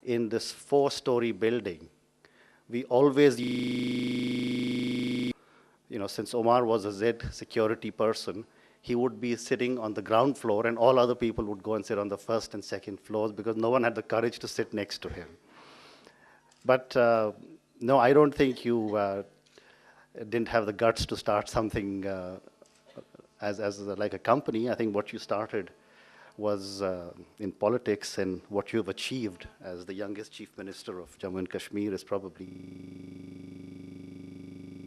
in this 4-story building, we always, since Omar was a Z security person, he would be sitting on the ground floor and all other people would go and sit on the first and second floors because no one had the courage to sit next to him. But no, I don't think you didn't have the guts to start something like a company. I think what you started was in politics, and what you've achieved as the youngest chief minister of Jammu and Kashmir is probably...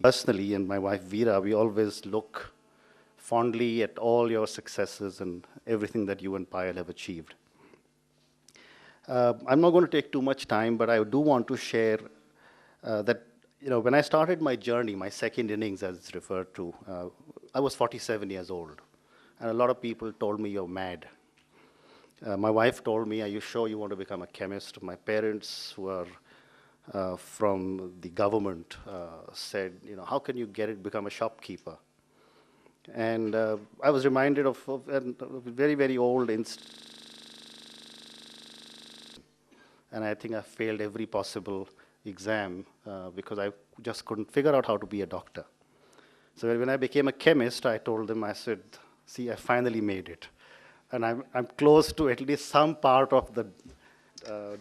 Personally, and my wife Veera, we always look fondly at all your successes and everything that you and Payal have achieved. I'm not going to take too much time, but I do want to share that, when I started my journey, my second innings as it's referred to, I was 47 years old. And a lot of people told me, you're mad. My wife told me, are you sure you want to become a chemist? My parents, who are from the government, said, how can you become a shopkeeper? And I was reminded of a very, very old incident. And I think I failed every possible exam because I just couldn't figure out how to be a doctor. So when I became a chemist, I told them, I said, see, I finally made it. And I'm close to at least some part of the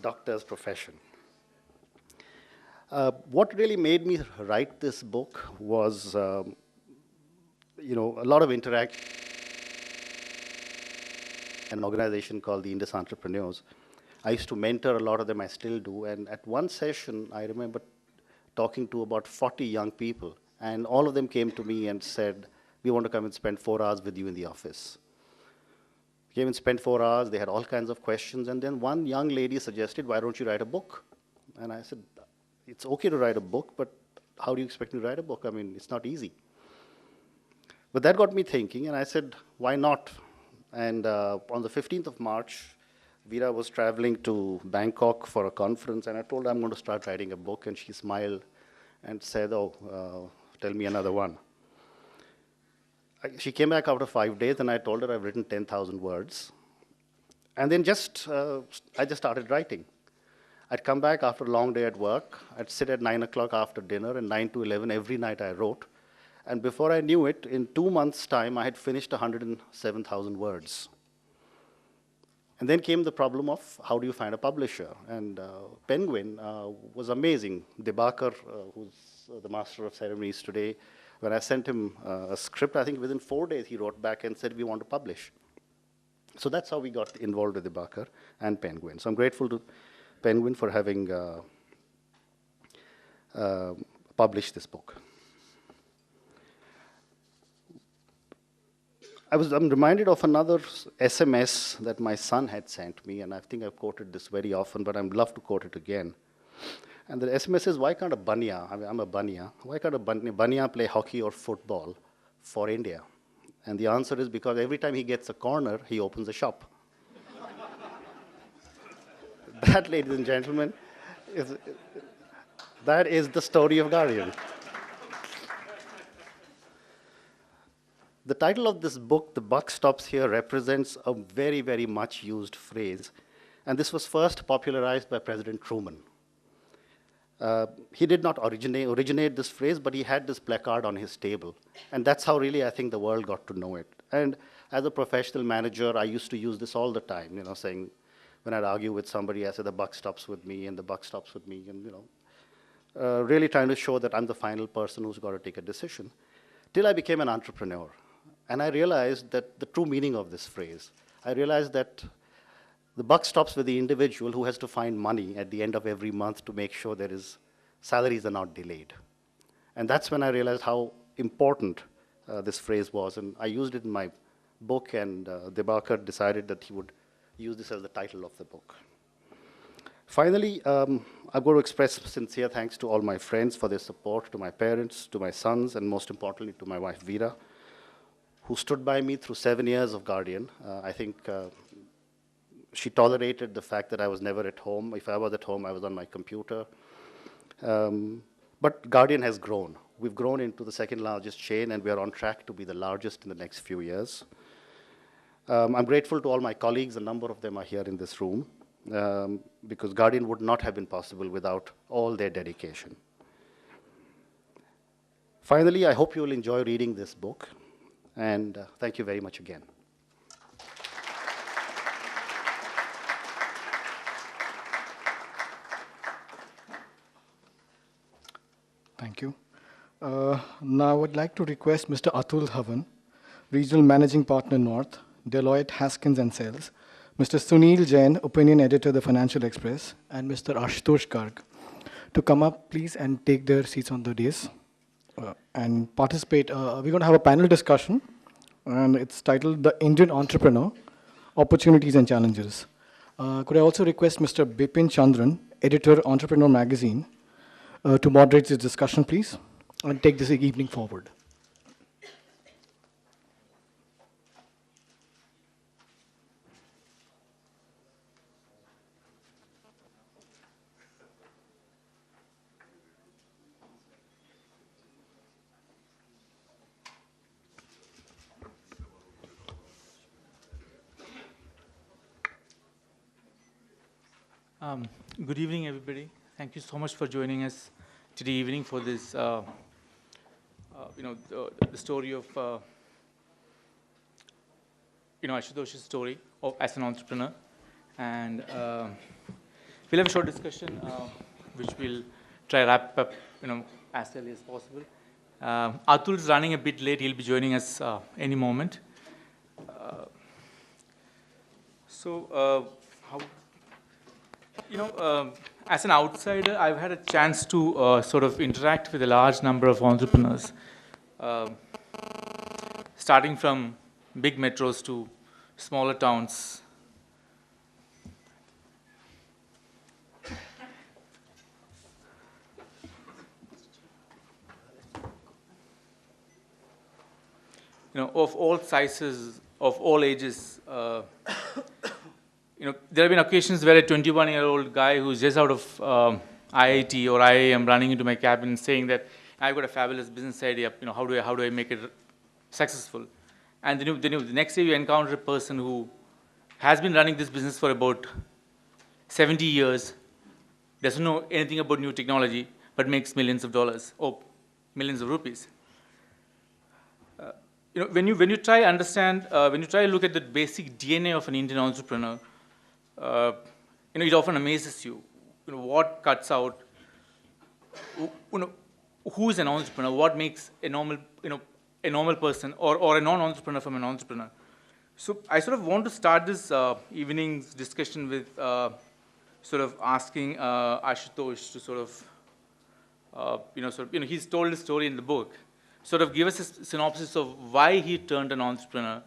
doctor's profession. What really made me write this book was, a lot of interaction. An organization called the Indus Entrepreneurs. I used to mentor a lot of them, I still do. And at one session, I remember talking to about 40 young people. And all of them came to me and said, we want to come and spend 4 hours with you in the office. Came and spent 4 hours. They had all kinds of questions. And then one young lady suggested, why don't you write a book? And I said, it's okay to write a book, but how do you expect me to write a book? I mean, it's not easy. But that got me thinking, and I said, why not? And on the 15th of March, Veera was traveling to Bangkok for a conference, and I told her I'm going to start writing a book, and she smiled and said, tell me another one. She came back after 5 days, and I told her I've written 10,000 words. And then I just started writing. I'd come back after a long day at work. I'd sit at 9 o'clock after dinner, and 9 to 11 every night I wrote. And before I knew it, in 2 months' time, I had finished 107,000 words. And then came the problem of how do you find a publisher? And Penguin was amazing. Debakar, who's the master of ceremonies today, when I sent him a script, I think within 4 days he wrote back and said, we want to publish. So that's how we got involved with Debakar and Penguin. So I'm grateful to Penguin for having published this book. I'm reminded of another SMS that my son had sent me, and I think I've quoted this very often, but I'd love to quote it again. And the SMS says, why can't a Bania, I'm a Bania, why can't a Bania play hockey or football for India? And the answer is because every time he gets a corner, he opens a shop. That, ladies and gentlemen, that is the story of Guardian. The title of this book, The Buck Stops Here, represents a very, very much used phrase. And this was first popularized by President Truman. He did not originate this phrase, but he had this placard on his table. And that's how really I think the world got to know it. And as a professional manager, I used to use this all the time, saying, when I'd argue with somebody, I said, the buck stops with me, and the buck stops with me, and, really trying to show that I'm the final person who's got to take a decision, till I became an entrepreneur. And I realized that the true meaning of this phrase, I realized that the buck stops with the individual who has to find money at the end of every month to make sure salaries are not delayed. And that's when I realized how important this phrase was. And I used it in my book, and Debakar decided that he would use this as the title of the book. Finally, I'm going to express sincere thanks to all my friends for their support, to my parents, to my sons, and most importantly, to my wife, Veera, who stood by me through 7 years of Guardian. I think she tolerated the fact that I was never at home. If I was at home, I was on my computer. But Guardian has grown. We've grown into the second largest chain, and we are on track to be the largest in the next few years. I'm grateful to all my colleagues. A number of them are here in this room. because Guardian would not have been possible without all their dedication. Finally, I hope you will enjoy reading this book, and thank you very much again. Thank you. Now I would like to request Mr. Atul Havan, Regional Managing Partner North, Deloitte Haskins and Sales, Mr. Sunil Jain, Opinion Editor, The Financial Express, and Mr. Ashutosh Garg to come up, please, and take their seats on the dais and participate. We're going to have a panel discussion, and it's titled The Indian Entrepreneur, Opportunities and Challenges. Could I also request Mr. Bipin Chandran, Editor, Entrepreneur Magazine, to moderate this discussion, please, and take this evening forward. Good evening, everybody. Thank you so much for joining us today evening for this, the story of, Ashutosh's story as an entrepreneur. And we'll have a short discussion, which we'll try to wrap up, as early as possible. Atul is running a bit late. He'll be joining us any moment. As an outsider, I've had a chance to sort of interact with a large number of entrepreneurs, starting from big metros to smaller towns. Of all sizes, of all ages. There have been occasions where a 21-year-old guy who's just out of IIT or IIM running into my cabin saying that I've got a fabulous business idea. How do I make it successful? And then the next day you encounter a person who has been running this business for about 70 years, doesn't know anything about new technology, but makes millions of dollars or millions of rupees. When you try understand, when you try to look at the basic DNA of an Indian entrepreneur, it often amazes you. What cuts out? Who is an entrepreneur? What makes a normal person or a non-entrepreneur from an entrepreneur? So I sort of want to start this evening's discussion with sort of asking Ashutosh to sort of, he's told his story in the book. Sort of give us a synopsis of why he turned an entrepreneur,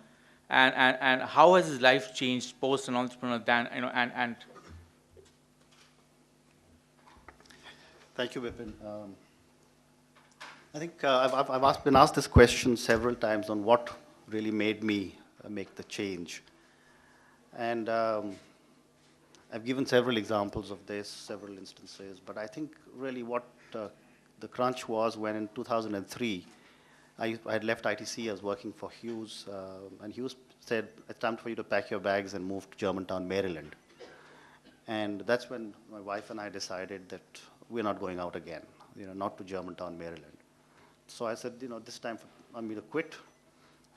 and how has his life changed post an entrepreneur. And Thank you, Vipin. I think I've been asked this question several times on what really made me make the change, and I've given several examples of this, several instances. But I think really what the crunch was when in 2003. I had left ITC, I was working for Hughes, and Hughes said, it's time for you to pack your bags and move to Germantown, Maryland. And that's when my wife and I decided that we're not going out again, not to Germantown, Maryland. So I said, this time for me to quit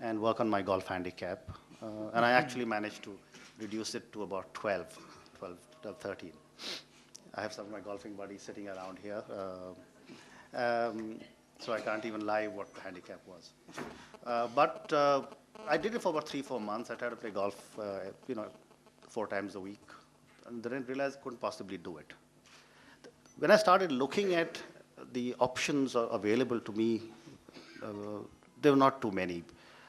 and work on my golf handicap. And I actually managed to reduce it to about 12, 13. I have some of my golfing buddies sitting around here. So I can't even lie what the handicap was. But I did it for about 3-4 months. I tried to play golf, 4 times a week, and then realized I couldn't possibly do it. When I started looking at the options available to me, there were not too many.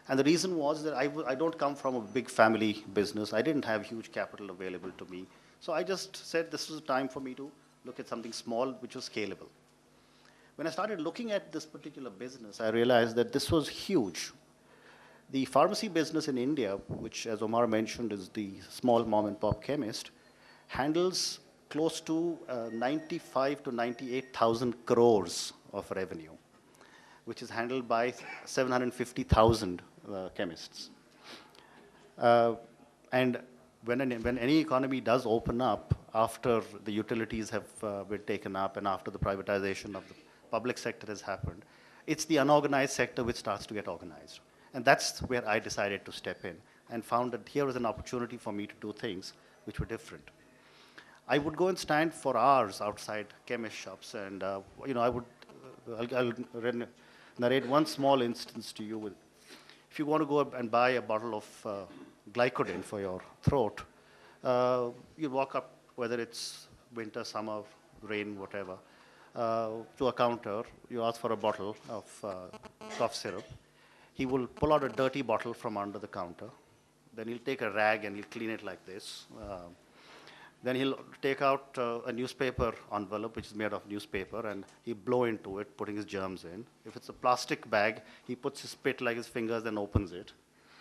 And the reason was that I don't come from a big family business. I didn't have huge capital available to me. So I just said this was a time for me to look at something small which was scalable. When I started looking at this particular business, I realized that this was huge. The pharmacy business in India, which, as Omar mentioned, is the small mom-and-pop chemist, handles close to 95 to 98,000 crores of revenue, which is handled by 750,000 chemists. And when any economy does open up after the utilities have been taken up and after the privatization of the public sector has happened, it's the unorganized sector which starts to get organized. And that's where I decided to step in and found that here was an opportunity for me to do things which were different. I would go and stand for hours outside chemist shops, and I would. I'll narrate one small instance to you. If you want to go up and buy a bottle of glycodin for your throat, you walk up, whether it's winter, summer, rain, whatever, to a counter. You ask for a bottle of cough syrup. He will pull out a dirty bottle from under the counter. Then he'll take a rag and he'll clean it like this. Then he'll take out a newspaper envelope, which is made of newspaper, and he'll blow into it, putting his germs in. If it's a plastic bag, he puts his spit like his fingers and opens it.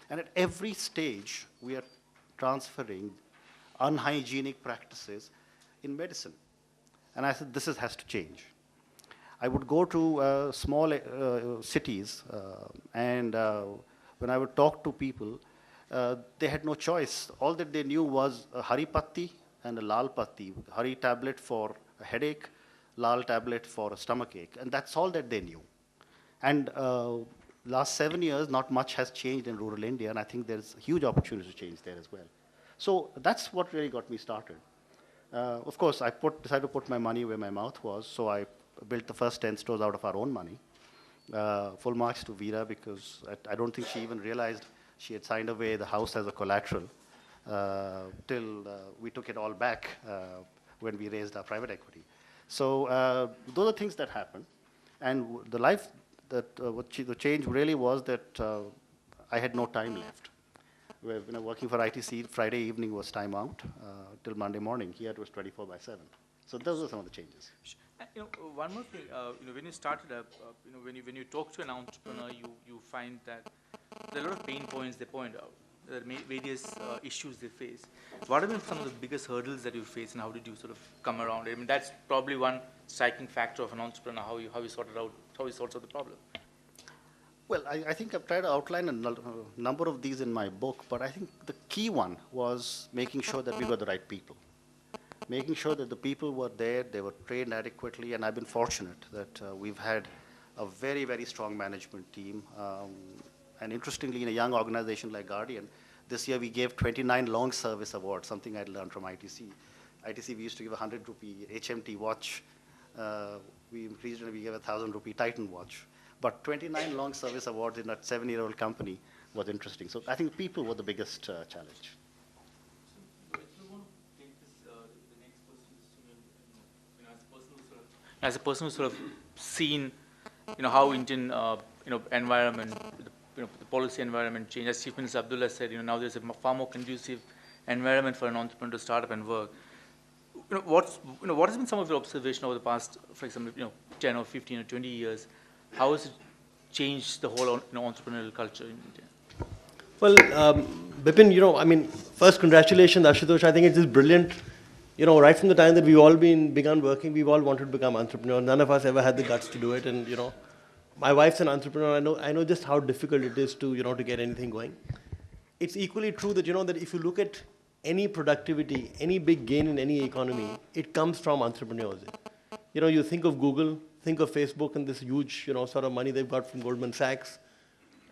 And at every stage, we are transferring unhygienic practices in medicine. And I said, has to change. I would go to small cities, and when I would talk to people, they had no choice. All that they knew was a hari patti and a lal patti. Hari tablet for a headache, lal tablet for a stomachache, and that's all that they knew. And last 7 years, not much has changed in rural India, and I think there's a huge opportunity to change there as well. So that's what really got me started. Of course, I decided to put my money where my mouth was, so I built the first 10 stores out of our own money. Full marks to Veera, because I don't think she even realized she had signed away the house as a collateral till we took it all back when we raised our private equity. So those are things that happen. And the change really was that I had no time left. Working for ITC, Friday evening was time out till Monday morning. Here it was 24/7. So those are some of the changes. One more thing. When you started up, when you talk to an entrepreneur, you find that there are a lot of pain points they point out. There are various issues they face. What have been some of the biggest hurdles that you face, and how did you sort of come around it? I mean, that's probably one striking factor of an entrepreneur, how you sorted out, how he sorts out the problem. Well, I think I've tried to outline a number of these in my book, but I think the key one was making sure that we got the right people. Making sure that the people were there, they were trained adequately, and I've been fortunate that we've had a very, very strong management team. And interestingly, in a young organization like Guardian, this year we gave 29 long service awards, something I'd learned from ITC. ITC, we used to give a 100 rupee HMT watch. We increased it, we gave a 1,000 rupee Titan watch. But 29 long service awards in that 7-year-old company was interesting. So I think people were the biggest challenge. As a person who's sort of seen, how Indian, environment, the policy environment changed. As Chief Minister Abdullah said, now there's a far more conducive environment for an entrepreneur to start up and work. What has been some of your observation over the past, for example, 10 or 15 or 20 years? How has it changed the whole entrepreneurial culture in India? Well, Bipin, first congratulations, Ashutosh. I think it's just brilliant. Right from the time that we've all begun working, we've all wanted to become entrepreneurs. None of us ever had the guts to do it. And, my wife's an entrepreneur. I know just how difficult it is to, to get anything going. It's equally true that, that if you look at any productivity, any big gain in any economy, it comes from entrepreneurs. You think of Google, think of Facebook and this huge, sort of money they've got from Goldman Sachs,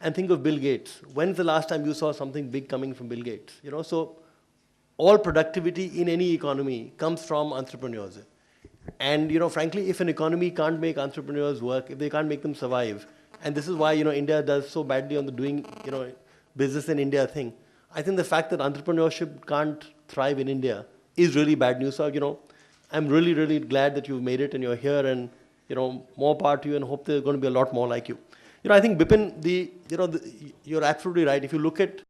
and think of Bill Gates. When's the last time you saw something big coming from Bill Gates? So all productivity in any economy comes from entrepreneurs. And, frankly, if an economy can't make entrepreneurs work, if they can't make them survive, and this is why, India does so badly on the doing, business in India thing, I think the fact that entrepreneurship can't thrive in India is really bad news. So, I'm really, really glad that you've made it and you're here, and, more power to you, and hope there's going to be a lot more like you. I think, Bipin, you're absolutely right. If you look at